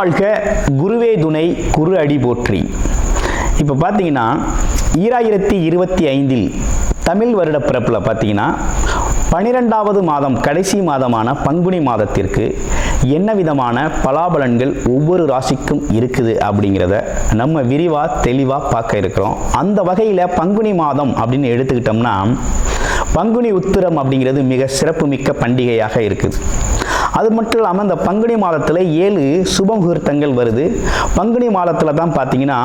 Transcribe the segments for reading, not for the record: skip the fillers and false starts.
வாழ்க குருவே துணை குரு அடி போற்றி. இப்போ பார்த்தீங்கன்னா 2025 தமிழ் வருட பிறப்பில் பார்த்தீங்கன்னா 12வது மாதம் கடைசி மாதமான பங்குனி மாதத்திற்கு என்ன விதமான பலாபலன்கள் ஒவ்வொரு ராசிக்கும் இருக்குது அப்படிங்கிறத நம்ம விரிவாக தெளிவாக பார்க்க இருக்கிறோம். அந்த வகையில் பங்குனி மாதம் அப்படின்னு எடுத்துக்கிட்டோம்னா பங்குனி உத்திரம் அப்படிங்கிறது மிக சிறப்புமிக்க பண்டிகையாக இருக்குது. அது மட்டும் இல்லாமல் இந்த பங்குனி மாதத்தில் 7 சுப முகூர்த்தங்கள் வருது. பங்குனி மாதத்தில் தான் பார்த்தீங்கன்னா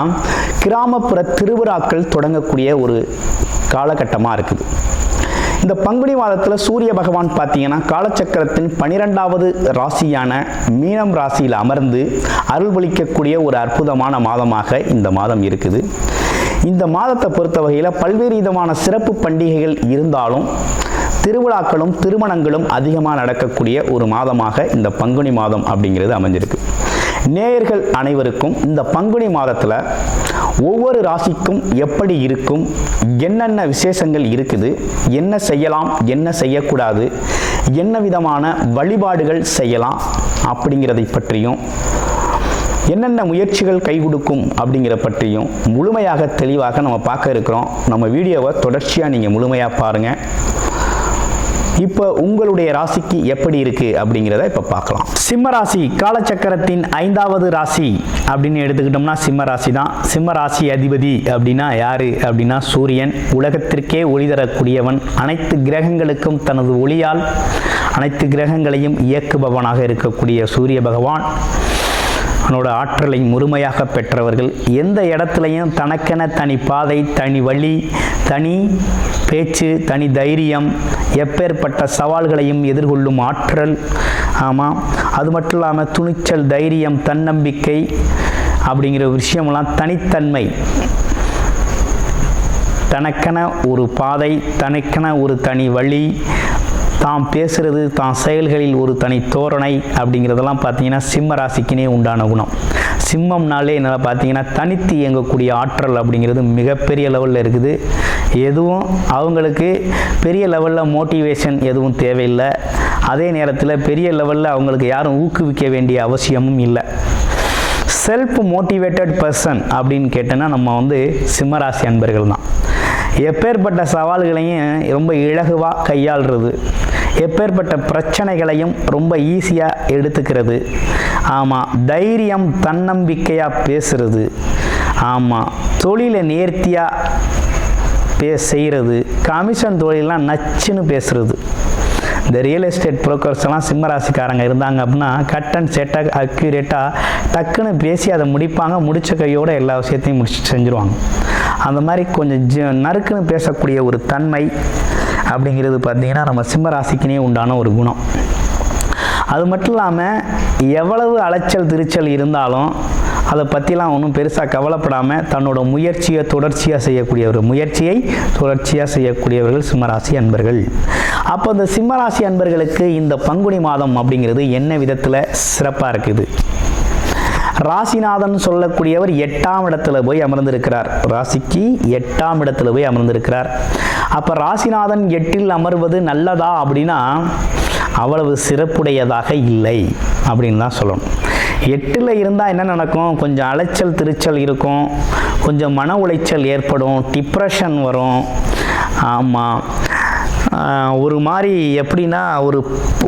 கிராமப்புற திருவிழாக்கள் தொடங்கக்கூடிய ஒரு காலகட்டமாக இருக்குது. இந்த பங்குனி மாதத்தில் சூரிய பகவான் பார்த்தீங்கன்னா காலச்சக்கரத்தின் 12வது ராசியான மீனம் ராசியில் அமர்ந்து அருள்பளிக்கக்கூடிய ஒரு அற்புதமான மாதமாக இந்த மாதம் இருக்குது. இந்த மாதத்தை பொறுத்த வகையில் பல்வேறு விதமான சிறப்பு பண்டிகைகள் இருந்தாலும் திருவிழாக்களும் திருமணங்களும் அதிகமாக நடக்கக்கூடிய ஒரு மாதமாக இந்த பங்குனி மாதம் அப்படிங்கிறது அமைஞ்சிருக்கு. நேயர்கள் அனைவருக்கும் இந்த பங்குனி மாதத்தில் ஒவ்வொரு ராசிக்கும் எப்படி இருக்கும், என்னென்ன விசேஷங்கள் இருக்குது, என்ன செய்யலாம் என்ன செய்யக்கூடாது, என்ன விதமான வழிபாடுகள் செய்யலாம் அப்படிங்கிறதை பற்றியும் என்னென்ன முயற்சிகள் கை கொடுக்கும் அப்படிங்கிற பற்றியும் முழுமையாக தெளிவாக நம்ம பார்க்க இருக்கிறோம். நம்ம வீடியோவை தொடர்ச்சியாக நீங்கள் முழுமையாக பாருங்கள். இப்போ உங்களுடைய ராசிக்கு எப்படி இருக்குது அப்படிங்கிறத இப்போ பார்க்கலாம். சிம்ம ராசி காலச்சக்கரத்தின் 5வது ராசி அப்படின்னு எடுத்துக்கிட்டோம்னா சிம்ம ராசி தான். சிம்ம ராசி அதிபதி அப்படின்னா யாரு அப்படின்னா சூரியன். உலகத்திற்கே ஒளி தரக்கூடியவன். அனைத்து கிரகங்களுக்கும் தனது ஒளியால் அனைத்து கிரகங்களையும் இயக்குபவனாக இருக்கக்கூடிய சூரிய பகவான் அவனோட ஆற்றலை முழுமையாக பெற்றவர்கள். எந்த இடத்துலையும் தனக்கென தனி பாதை, தனி வழி, தனி பேச்சு, தனி தைரியம், எப்பேற்பட்ட சவால்களையும் எதிர்கொள்ளும் ஆற்றல். ஆமாம், அது மட்டும் இல்லாமல் துணிச்சல், தைரியம், தன்னம்பிக்கை அப்படிங்கிற விஷயமெல்லாம் தனித்தன்மை, தனக்கென ஒரு பாதை, தனக்கென ஒரு தனி வழி, தாம் பேசுகிறது, தான் செயல்களில் ஒரு தனி தோரணை அப்படிங்கிறதெல்லாம் பார்த்தீங்கன்னா சிம்ம ராசிக்குனே உண்டான குணம். சிம்மம்னாலே என்ன பார்த்தீங்கன்னா தனித்து இயங்கக்கூடிய ஆற்றல் அப்படிங்கிறது மிகப்பெரிய லெவலில் இருக்குது. எதுவும் அவங்களுக்கு பெரிய லெவலில் மோட்டிவேஷன் எதுவும் தேவையில்லை. அதே நேரத்தில் பெரிய லெவலில் அவங்களுக்கு யாரும் ஊக்குவிக்க வேண்டிய அவசியமும் இல்லை. செல்ஃப் மோட்டிவேட்டட் பர்சன் அப்படின்னு கேட்டோன்னா நம்ம சிம்மராசி அன்பர்கள் தான். எப்பேற்பட்ட சவால்களையும் ரொம்ப இலகுவாக கையாளுறது, எப்பேற்பட்ட பிரச்சனைகளையும் ரொம்ப ஈஸியாக எடுத்துக்கிறது. ஆமாம், தைரியம், தன்னம்பிக்கையாக பேசுறது. ஆமாம், தொழிலை நேர்த்தியாக செய்கிறது. கமிஷன் தொழிலெலாம் நச்சுன்னு பேசுறது. இந்த ரியல் எஸ்டேட் புரோக்கர்ஸ் எல்லாம் சிம்மராசிக்காரங்க இருந்தாங்க அப்படின்னா கட் அண்ட் செட்டாக அக்யூரேட்டாக டக்குன்னு பேசி அதை முடிப்பாங்க. முடித்த கையோடு எல்லா விஷயத்தையும் முடிச்சு செஞ்சுருவாங்க. அந்த மாதிரி கொஞ்சம் நறுக்குன்னு பேசக்கூடிய ஒரு தன்மை அப்படிங்கிறது பார்த்திங்கன்னா நம்ம சிம்மராசிக்குனே உண்டான ஒரு குணம். அது மட்டும் இல்லாமல் எவ்வளவு அலைச்சல் திருச்சல் இருந்தாலும் அதை பற்றிலாம் ஒன்றும் பெருசாக கவலைப்படாமல் தன்னோட முயற்சியை தொடர்ச்சியாக செய்யக்கூடியவர்கள் சிம்மராசி அன்பர்கள். அப்போ இந்த சிம்மராசி அன்பர்களுக்கு இந்த பங்குனி மாதம் அப்படிங்கிறது என்ன விதத்தில் சிறப்பாக இருக்குது? ராசிநாதன் சொல்லக்கூடியவர் 8ஆம் இடத்துல போய் அமர்ந்திருக்கிறார். ராசிக்கு 8ஆம் இடத்துல போய் அமர்ந்திருக்கிறார். அப்போ ராசிநாதன் 8இல் அமர்வது நல்லதா அப்படின்னா அவ்வளவு சிறப்புடையதாக இல்லை அப்படின்னு தான் சொல்லணும். 8ல் இருந்தால் என்ன நடக்கும்? கொஞ்சம் அலைச்சல் திருச்சல் இருக்கும், கொஞ்சம் மன உளைச்சல் ஏற்படும், டிப்ரெஷன் வரும். ஆமாம், ஒரு மாதிரி எப்படின்னா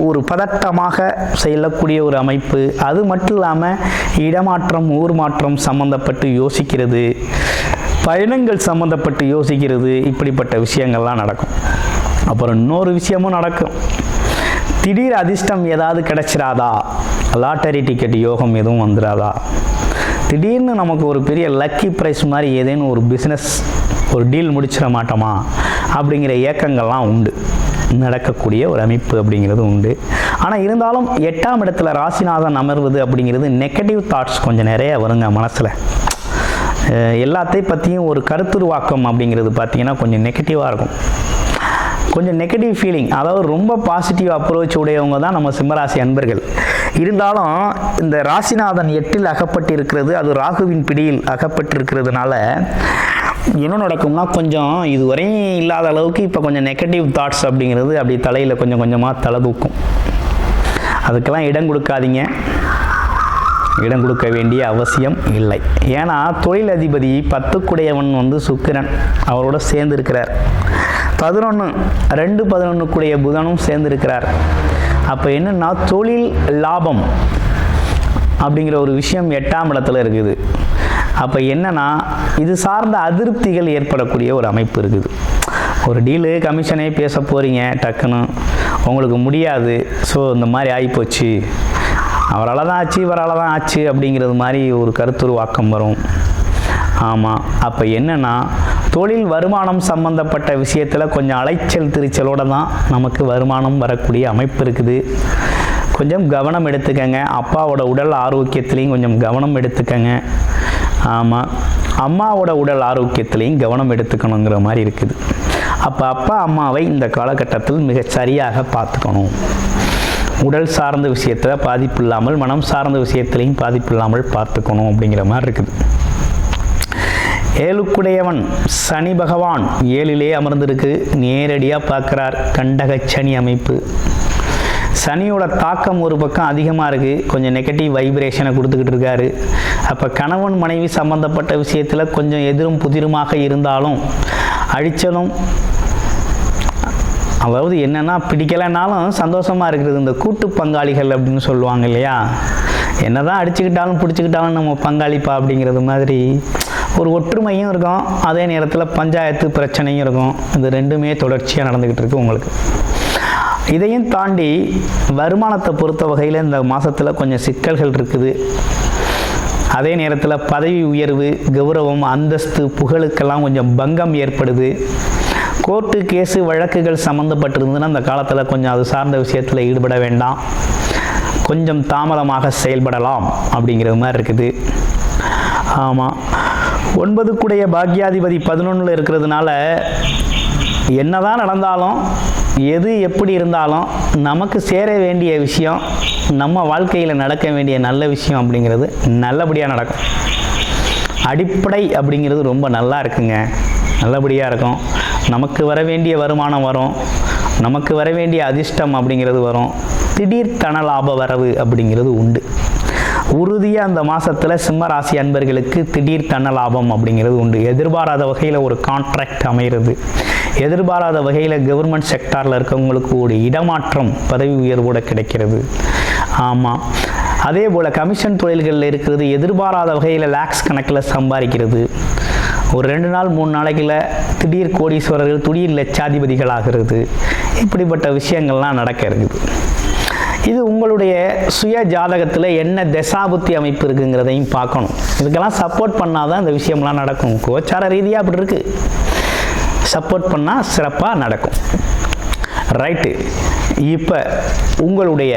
ஒரு பதட்டமாக செய்யக்கூடிய ஒரு அமைப்பு. அது மட்டும் இல்லாமல் இடமாற்றம், ஊர் மாற்றம் சம்மந்தப்பட்டு யோசிக்கிறது, பயணங்கள் சம்மந்தப்பட்டு யோசிக்கிறது, இப்படிப்பட்ட விஷயங்கள்லாம் நடக்கும். அப்புறம் இன்னொரு விஷயமும் நடக்கும். திடீர் அதிர்ஷ்டம் ஏதாவது கிடைச்சிடாதா? லாட்டரி டிக்கெட் யோகம் எதுவும் வந்துடாதா? திடீர்னு நமக்கு ஒரு பெரிய லக்கி ப்ரைஸ் மாதிரி ஏதேனும் ஒரு பிஸ்னஸ், ஒரு டீல் முடிச்சிட மாட்டோமா அப்படிங்கிற ஏக்கங்கள்லாம் உண்டு. நடக்கக்கூடிய ஒரு அமைப்பு அப்படிங்கிறது உண்டு. ஆனால் இருந்தாலும் 8ஆம் இடத்துல ராசிநாதன் அமர்வது அப்படிங்கிறது நெகட்டிவ் தாட்ஸ் கொஞ்சம் நிறைய வருங்க மனசில். எல்லாத்தையும் பற்றியும் ஒரு கருத்துருவாக்கம் அப்படிங்கிறது பார்த்திங்கன்னா கொஞ்சம் நெகட்டிவாக இருக்கும். கொஞ்சம் நெகட்டிவ் ஃபீலிங், அதாவது ரொம்ப பாசிட்டிவ் அப்ரோச் உடையவங்க தான் நம்ம சிம்மராசி அன்பர்கள். இருந்தாலும் இந்த ராசிநாதன் 8இல் அகப்பட்டு இருக்கிறது, அது ராகுவின் பிடியில் அகப்பட்டு இருக்கிறதுனால என்ன நடக்கும்னா கொஞ்சம் இதுவரையும் இல்லாத அளவுக்கு இப்போ கொஞ்சம் நெகட்டிவ் தாட்ஸ் அப்படிங்கிறது அப்படி தலையில் கொஞ்சம் கொஞ்சமாக தலை தூக்கும். அதுக்கெல்லாம் இடம் கொடுக்காதீங்க. இடம் கொடுக்க வேண்டிய அவசியம் இல்லை. ஏன்னா தொழில் அதிபதி 10 சுக்கிரன் அவரோட சேர்ந்து இருக்கிறார். 2-11 புதனும் சேர்ந்து இருக்கிறார். அப்போ என்னன்னா தொழில் லாபம் அப்படிங்கிற ஒரு விஷயம் 8ஆம் இடத்துல இருக்குது. அப்போ என்னன்னா இது சார்ந்த அதிருப்திகள் ஏற்படக்கூடிய ஒரு அமைப்பு இருக்குது. ஒரு டீலு கமிஷனே பேச போகிறீங்க, டக்குன்னு உங்களுக்கு முடியாது, ஸோ இந்த மாதிரி ஆகிப்போச்சு, அவரால் தான் ஆச்சு இவரால் தான் ஆச்சு அப்படிங்கிறது மாதிரி ஒரு கருத்துருவாக்கம் வரும். ஆமாம், அப்போ என்னென்னா தொழில் வருமானம் சம்பந்தப்பட்ட விஷயத்தில் கொஞ்சம் அலைச்சல் திருச்சலோடு தான் நமக்கு வருமானம் வரக்கூடிய அமைப்பு இருக்குது. கொஞ்சம் கவனம் எடுத்துக்கங்க. அப்பாவோட உடல் ஆரோக்கியத்துலேயும் கொஞ்சம் கவனம் எடுத்துக்கங்க. ஆமாம், அம்மாவோட உடல் ஆரோக்கியத்துலேயும் கவனம் எடுத்துக்கணுங்கிற மாதிரி இருக்குது. அப்போ அப்பா அம்மாவை இந்த காலகட்டத்தில் மிகச் சரியாக பார்த்துக்கணும். உடல் சார்ந்த விஷயத்தில் பாதிப்பு இல்லாமல் மனம் சார்ந்த விஷயத்திலையும் பாதிப்பு இல்லாமல் பார்த்துக்கணும் அப்படிங்கிற மாதிரி இருக்குது. 7க்குடையவன் சனி பகவான் 7லே அமர்ந்திருக்கு, நேரடியாக பார்க்குறார். கண்டக சனி அமைப்பு. சனியோட தாக்கம் ஒரு பக்கம் அதிகமாக இருக்குது, கொஞ்சம் நெகட்டிவ் வைப்ரேஷனை கொடுத்துக்கிட்டு இருக்காரு. அப்போ கணவன் மனைவி சம்பந்தப்பட்ட விஷயத்தில் கொஞ்சம் எதிரும் புதிருமாக இருந்தாலும் அடித்தலும், அதாவது என்னென்னா பிடிக்கலைனாலும் சந்தோஷமாக இருக்கிறது. இந்த கூட்டு பங்காளிகள் அப்படின்னு சொல்லுவாங்க இல்லையா, என்ன தான் அடிச்சுக்கிட்டாலும் பிடிச்சிக்கிட்டாலும் நம்ம பங்காளிப்பா அப்படிங்கிறது மாதிரி ஒரு ஒற்றுமையும் இருக்கும், அதே நேரத்தில் பஞ்சாயத்து பிரச்சனையும் இருக்கும். இது ரெண்டுமே தொடர்ச்சியாக நடந்துக்கிட்டு இருக்கு உங்களுக்கு. இதையும் தாண்டி வருமானத்தை பொறுத்த வகையில் இந்த மாதத்தில் கொஞ்சம் சிக்கல்கள் இருக்குது. அதே நேரத்தில் பதவி உயர்வு, கௌரவம், அந்தஸ்து, புகழுக்கெல்லாம் கொஞ்சம் பங்கம் ஏற்படுது. கோர்ட்டு கேஸு வழக்குகள் சம்மந்தப்பட்டிருந்துன்னா அந்த காலத்தில் கொஞ்சம் அது சார்ந்த விஷயத்தில் ஈடுபட வேண்டாம், கொஞ்சம் தாமதமாக செயல்படலாம் அப்படிங்கிறது மாதிரி இருக்குது. ஆமாம், 9க்குடைய பாக்யாதிபதி 11ல் இருக்கிறதுனால என்னதான் நடந்தாலும் எது எப்படி இருந்தாலும் நமக்கு சேர வேண்டிய விஷயம், நம்ம வாழ்க்கையில் நடக்க வேண்டிய நல்ல விஷயம் அப்படிங்கிறது நல்லபடியாக நடக்கும். அடிப்படை அப்படிங்கிறது ரொம்ப நல்லா இருக்குங்க, நல்லபடியாக இருக்கும். நமக்கு வர வேண்டிய வருமானம் வரும், நமக்கு வர வேண்டிய அதிர்ஷ்டம் அப்படிங்கிறது வரும். திடீர் தன லாப வரவு அப்படிங்கிறது உண்டு. உறுதியாக அந்த மாதத்தில் சிம்மராசி அன்பர்களுக்கு திடீர் தன லாபம் அப்படிங்கிறது உண்டு. எதிர்பாராத வகையில் ஒரு கான்ட்ராக்ட் அமைகிறது, எதிர்பாராத வகையில் கவர்மெண்ட் செக்டாரில் இருக்கவங்களுக்கு ஒரு இடமாற்றம், பதவி உயர்வோடு கிடைக்கிறது. ஆமாம், அதே போல் கமிஷன் தொழில்களில் இருக்கிறது எதிர்பாராத வகையில் லேக்ஸ் கணக்கில் சம்பாதிக்கிறது. ஒரு 2 நாள் 3 நாளைக்குள்ள திடீர் கோடீஸ்வரர்கள், திடீர் லட்சாதிபதிகள் ஆகிறது. இப்படிப்பட்ட விஷயங்கள்லாம் நடக்க இருக்குது. இது உங்களுடைய சுய ஜாதகத்தில் என்ன தசாபுத்தி அமைப்பு இருக்குங்கிறதையும் பார்க்கணும். இதுக்கெல்லாம் சப்போர்ட் பண்ணால் தான் இந்த விஷயம்லாம் நடக்கும். கோச்சார ரீதியாக அப்படி இருக்குது, சப்போர்ட் பண்ணால் சிறப்பாக நடக்கும். ரைட்டு, இப்போ உங்களுடைய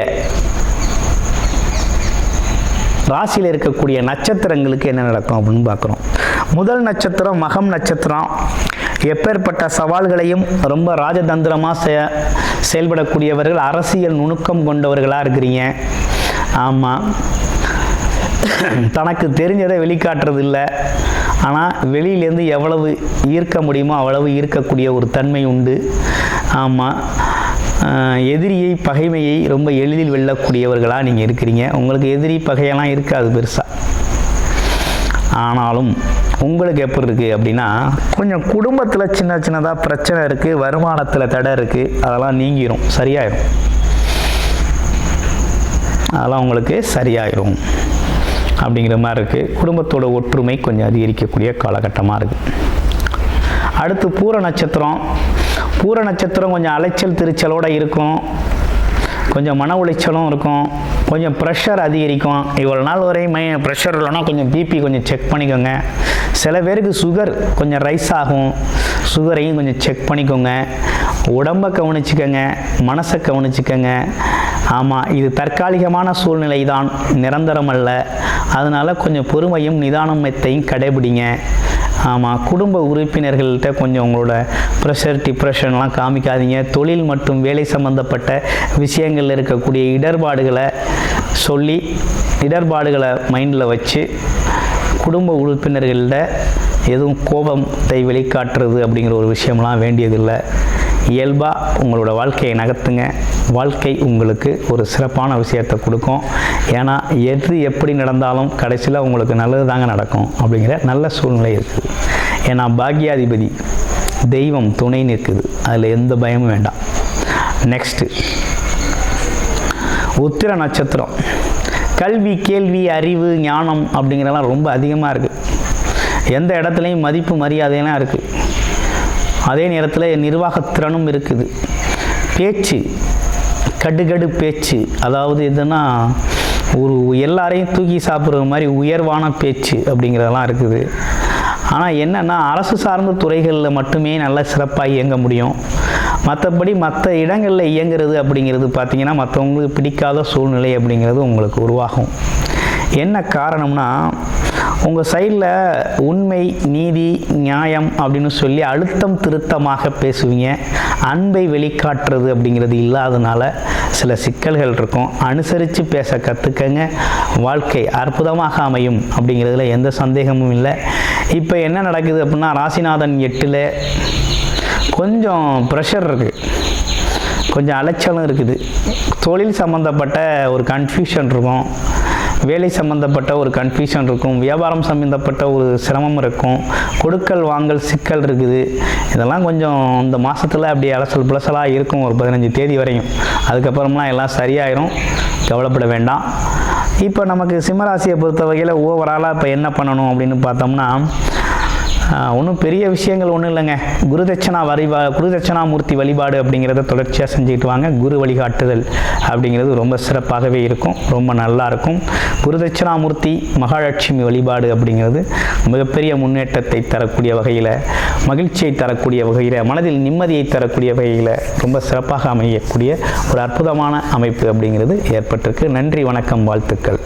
ராசியில் இருக்கக்கூடிய நட்சத்திரங்களுக்கு என்ன நடக்கும் அப்படின்னு பார்க்குறோம். முதல் நட்சத்திரம் மகம் நட்சத்திரம். எப்பேற்பட்ட சவால்களையும் ரொம்ப ராஜதந்திரமாக செயல்படக்கூடியவர்கள், அரசியல் நுணுக்கம் கொண்டவர்களாக இருக்கிறீங்க. ஆமாம், தனக்கு தெரிஞ்சதை வெளிக்காட்டுறது இல்லை, ஆனால் வெளியிலேருந்து எவ்வளவு ஈர்க்க முடியுமோ அவ்வளவு ஈர்க்கக்கூடிய ஒரு தன்மை உண்டு. ஆமாம், எதிரியை பகைமையை ரொம்ப எளிதில் வெல்லக்கூடியவர்களாக நீங்கள் இருக்கிறீங்க. உங்களுக்கு எதிரி பகையெல்லாம் இருக்காது பெருசாக. ஆனாலும் உங்களுக்கு எப்படி இருக்குது அப்படின்னா, கொஞ்சம் குடும்பத்தில் சின்னதாக பிரச்சனை இருக்குது, வருமானத்தில் தடை இருக்குது, அதெல்லாம் நீங்கிடும், சரியாயிடும். அதெல்லாம் உங்களுக்கு சரியாயிடும் அப்படிங்கிற மாதிரி இருக்குது. குடும்பத்தோட ஒற்றுமை கொஞ்சம் அதிகரிக்கக்கூடிய காலகட்டமாக இருக்குது. அடுத்து பூர நட்சத்திரம். பூர நட்சத்திரம் கொஞ்சம் அலைச்சல் திருச்சலோடு இருக்கும், கொஞ்சம் மன உளைச்சலும் இருக்கும், கொஞ்சம் ப்ரெஷர் அதிகரிக்கும். இவ்வளோ நாள் வரையும் ப்ரெஷர் இல்லைன்னா கொஞ்சம் பிபி கொஞ்சம் செக் பண்ணிக்கோங்க. சில பேருக்கு சுகர் கொஞ்சம் ரைஸ் ஆகும், சுகரையும் கொஞ்சம் செக் பண்ணிக்கோங்க. உடம்பை கவனிச்சுக்கோங்க, மனசை கவனிச்சுக்கோங்க. ஆமாம், இது தற்காலிகமான சூழ்நிலை தான், நிரந்தரம் அல்ல. அதனால் கொஞ்சம் பொறுமையும் நிதானத்தையும் கடைபிடிங்க. ஆமாம், குடும்ப உறுப்பினர்கள்ட்ட கொஞ்சம் உங்களோட ப்ரெஷர் டிப்ரெஷன்லாம் காமிக்காதீங்க. தொழில் மற்றும் வேலை சம்பந்தப்பட்ட விஷயங்களில் இருக்கக்கூடிய இடர்பாடுகளை சொல்லி, இடர்பாடுகளை மைண்டில் வச்சு குடும்ப உறுப்பினர்களில் எதுவும் கோபத்தை வெளிக்காட்டுறது அப்படிங்கிற ஒரு விஷயம்லாம் வேண்டியதில்லை. இயல்பாக உங்களோட வாழ்க்கையை நகர்த்துங்க. வாழ்க்கை உங்களுக்கு ஒரு சிறப்பான விஷயத்தை கொடுக்கும். ஏன்னா எது எப்படி நடந்தாலும் கடைசியில் உங்களுக்கு நல்லது தாங்க நடக்கும் அப்படிங்கிற நல்ல சூழ்நிலை இருக்குது. ஏன்னா பாக்யாதிபதி தெய்வம் துணை நிற்குது, அதில் எந்த பயமும் வேண்டாம். நெக்ஸ்ட்டு உத்திர நட்சத்திரம். கல்வி, கேள்வி, அறிவு, ஞானம் அப்படிங்கிறதெல்லாம் ரொம்ப அதிகமாக இருக்குது. எந்த இடத்துலையும் மதிப்பு மரியாதையெல்லாம் இருக்குது. அதே நேரத்தில் நிர்வாகத்திறனும் இருக்குது. பேச்சு, கடுகடு பேச்சு, அதாவது எதுனா ஒரு எல்லாரையும் தூக்கி சாப்பிட்ற மாதிரி உயர்வான பேச்சு அப்படிங்கிறதெல்லாம் இருக்குது. ஆனால் என்னென்னா அரசு சார்ந்த துறைகளில் மட்டுமே நல்ல சிறப்பாக இயங்க முடியும். மற்றபடி மற்ற இடங்களில் இயங்கிறது அப்படிங்கிறது பார்த்திங்கன்னா மற்றவங்களுக்கு பிடிக்காத சூழ்நிலை அப்படிங்கிறது உங்களுக்கு உருவாகும். என்ன காரணம்னா உங்கள் சைடில் உண்மை, நீதி, நியாயம் அப்படின்னு சொல்லி அழுத்தம் திருத்தமாக பேசுவீங்க. அன்பை வெளிக்காட்டுறது அப்படிங்கிறது இல்லாதனால சில சிக்கல்கள் இருக்கும். அனுசரித்து பேச கற்றுக்கங்க. வாழ்க்கை அற்புதமாக அமையும் அப்படிங்கிறதுல எந்த சந்தேகமும் இல்லை. இப்போ என்ன நடக்குது அப்படின்னா ராசிநாதன் 8ல் கொஞ்சம் ப்ரெஷர் இருக்குது, கொஞ்சம் அலைச்சலும் இருக்குது. தொழில் சம்மந்தப்பட்ட ஒரு கன்ஃபியூஷன் இருக்கும், வேலை சம்மந்தப்பட்ட ஒரு கன்ஃபியூஷன் இருக்கும், வியாபாரம் சம்மந்தப்பட்ட ஒரு சிரமம் இருக்கும், கொடுக்கல் வாங்கல் சிக்கல் இருக்குது. இதெல்லாம் கொஞ்சம் இந்த மாதத்தில் அப்படியே அலசல் புலசலாக இருக்கும் ஒரு 15 தேதி வரையும். அதுக்கப்புறம்லாம் எல்லாம் சரியாயிரும், கவலைப்பட வேண்டாம். இப்போ நமக்கு சிம்மராசியை பொறுத்த வகையில் ஓவராலாக இப்போ என்ன பண்ணணும் அப்படின்னு பார்த்தோம்னா ஒன்றும் பெரிய விஷயங்கள் ஒன்றும் இல்லைங்க. குருதட்சணாமூர்த்தி வழிபாடு அப்படிங்கிறத தொடர்ச்சியாக செஞ்சுக்கிட்டு வாங்க. குரு வழிகாட்டுதல் அப்படிங்கிறது ரொம்ப சிறப்பாகவே இருக்கும், ரொம்ப நல்லா இருக்கும். குருதட்சணாமூர்த்தி மகாலட்சுமி வழிபாடு அப்படிங்கிறது மிகப்பெரிய முன்னேற்றத்தை தரக்கூடிய வகையில், மகிழ்ச்சியை தரக்கூடிய வகையில், மனதில் நிம்மதியை தரக்கூடிய வகையில் ரொம்ப சிறப்பாக அமையக்கூடிய ஒரு அற்புதமான அமைப்பு அப்படிங்கிறது ஏற்பட்டிருக்கு. நன்றி, வணக்கம், வாழ்த்துக்கள்.